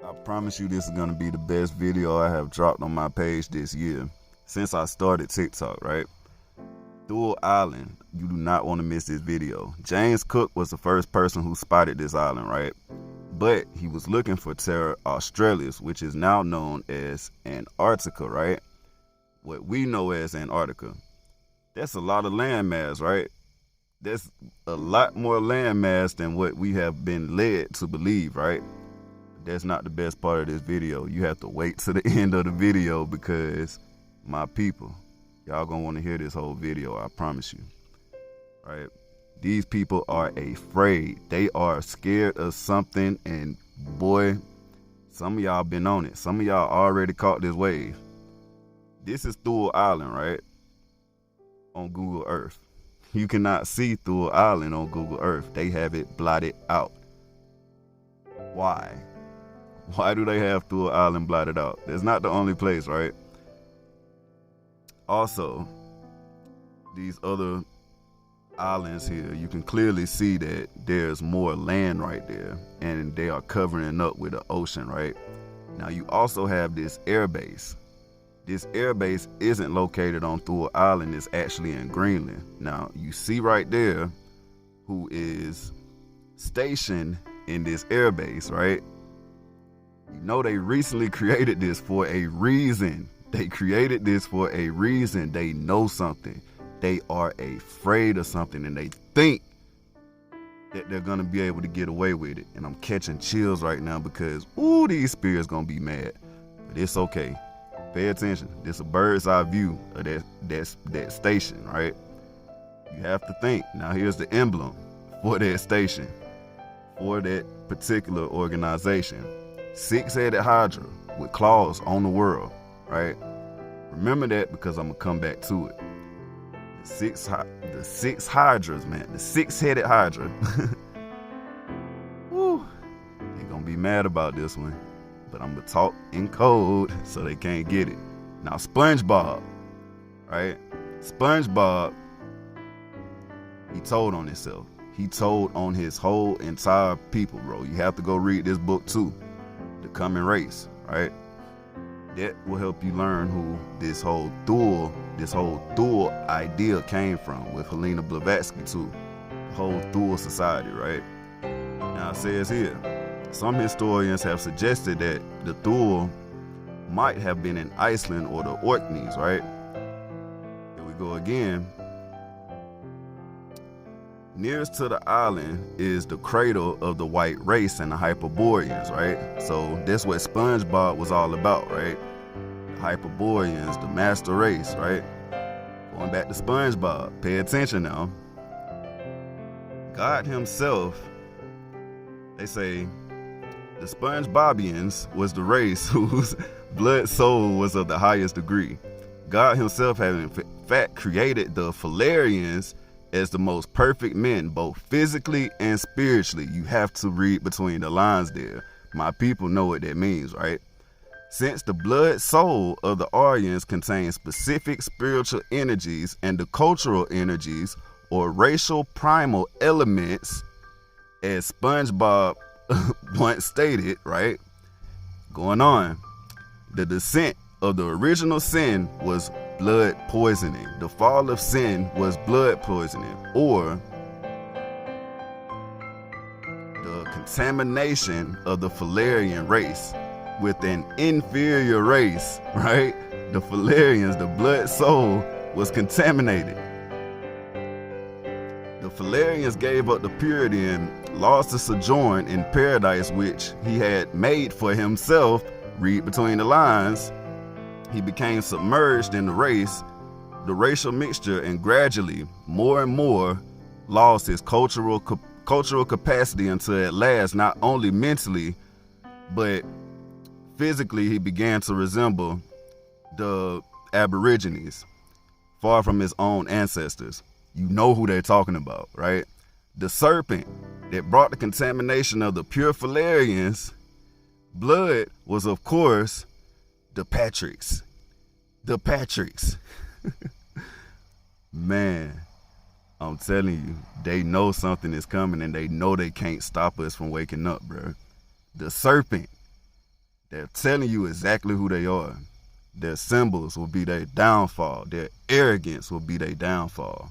I promise you this is gonna be the best video I have dropped on my page this year since I started TikTok, right? Thule Island. You do not want to miss this video. James Cook was the first person who spotted this island, right? But he was looking for Terra Australis, which is now known as Antarctica, right? What we know as Antarctica. That's a lot of landmass, right? That's a lot more landmass than what we have been led to believe, right? That's not the best part of this video. You have to wait to the end of the video because my people, y'all gonna want to hear this whole video, I promise you. Right? These people are afraid. They are scared of something, and boy, some of y'all been on it. Some of y'all already caught this wave. This is Thule Island, right? On Google Earth. You cannot see Thule Island on Google Earth. They have it blotted out. Why? Why do they have Thule Island blotted out? It's not the only place, right? Also, these other islands here, you can clearly see that there's more land right there, and they are covering up with the ocean, right? Now, you also have this air base. This air base isn't located on Thule Island, it's actually in Greenland. Now, you see right there who is stationed in this air base, right? You know they recently created this for a reason. They created this for a reason. They know something. They are afraid of something, and they think that they're gonna be able to get away with it. And I'm catching chills right now because, ooh, these spirits gonna be mad. But it's okay. Pay attention. This is a bird's eye view of that station, right? You have to think. Now here's the emblem for that station, for that particular organization. Six-headed Hydra with claws on the world, right? Remember that because I'm gonna come back to it. The six Hydras, man. The six-headed Hydra. Woo. They gonna be mad about this one, but I'm gonna talk in code so they can't get it. Now, SpongeBob, right? SpongeBob, he told on himself. He told on his whole entire people, bro. You have to go read this book too. The Coming Race, right? That will help you learn who this whole Thule idea came from, with Helena Blavatsky too. The whole Thule society, right? Now it says here, some historians have suggested that the Thule might have been in Iceland or the Orkneys, right? Here we go again. Nearest to the island is the cradle of the white race and the Hyperboreans, right? So that's what SpongeBob was all about, right? The Hyperboreans, the master race, right? Going back to SpongeBob, pay attention now. God himself, they say, the SpongeBobians was the race whose blood soul was of the highest degree. God himself had in fact created the Fularians as the most perfect men, both physically and spiritually. You have to read between the lines there. My people know what that means, right? Since the blood soul of the Aryans contains specific spiritual energies and the cultural energies or racial primal elements, as SpongeBob once stated, right? Going on, the descent of the original sin was blood poisoning. The fall of sin was blood poisoning, or the contamination of the Fularian race with an inferior race, right? The Fularians, the blood soul, was contaminated. The Fularians gave up the purity and lost the sojourn in paradise which he had made for himself. Read between the lines. He became submerged in the racial mixture, and gradually, more and more, lost his cultural capacity until at last, not only mentally, but physically, he began to resemble the Aborigines, far from his own ancestors. You know who they're talking about, right? The serpent that brought the contamination of the pure Fularians' blood was, of course, the Patricks. The Patricks. Man, I'm telling you, they know something is coming, and they know they can't stop us from waking up, bro. The serpent They're telling you exactly who they are. Their symbols will be their downfall. Their arrogance will be their downfall.